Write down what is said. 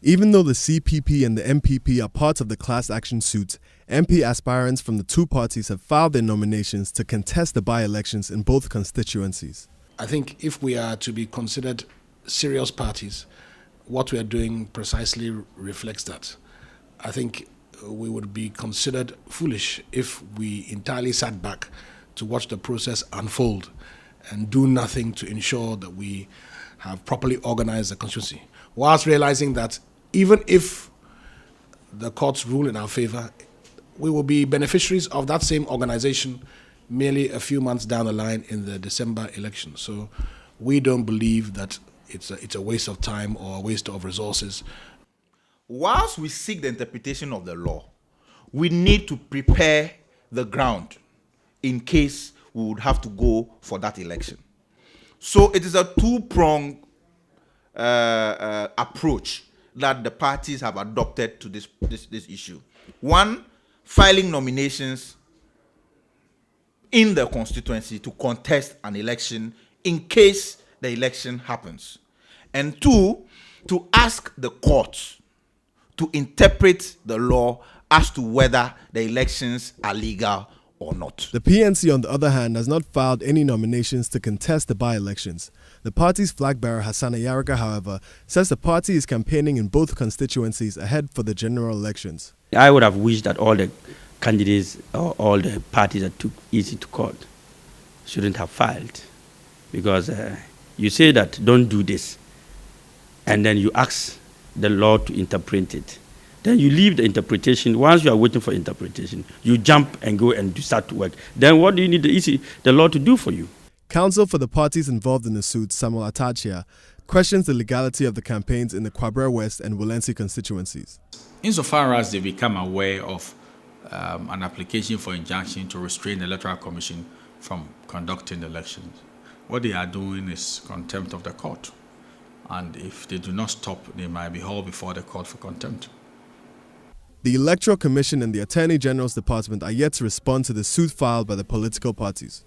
Even though the CPP and the MPP are part of the class action suit, MP aspirants from the two parties have filed their nominations to contest the by-elections in both constituencies. I think if we are to be considered serious parties, what we are doing precisely reflects that. I think we would be considered foolish if we entirely sat back to watch the process unfold and do nothing to ensure that we have properly organized the constituency, whilst realizing that even if the courts rule in our favor, we will be beneficiaries of that same organization merely a few months down the line in the December election. So we don't believe that it's a waste of time or a waste of resources. Whilst we seek the interpretation of the law, we need to prepare the ground in case we would have to go for that election. So it is a two-pronged approach that the parties have adopted to this issue. One, filing nominations in the constituency to contest an election in case the election happens. And two, to ask the courts to interpret the law as to whether the elections are legal or not. The PNC, on the other hand, has not filed any nominations to contest the by-elections. The party's flag bearer, Hassan Ayarika, however, says the party is campaigning in both constituencies ahead for the general elections. I would have wished that all the candidates or all the parties that took easy to court shouldn't have filed, because you say that don't do this, and then you ask the law to interpret it. Then you leave the interpretation. Once you are waiting for interpretation, you jump and go and start to work. Then what do you need the law to do for you? Counsel for the parties involved in the suit, Samuel Atachia, questions the legality of the campaigns in the Kwabre West and Wulensi constituencies. Insofar as they become aware of an application for injunction to restrain the Electoral Commission from conducting elections, what they are doing is contempt of the court. And if they do not stop, they might be hauled before the court for contempt. The Electoral Commission and the Attorney General's Department are yet to respond to the suit filed by the political parties.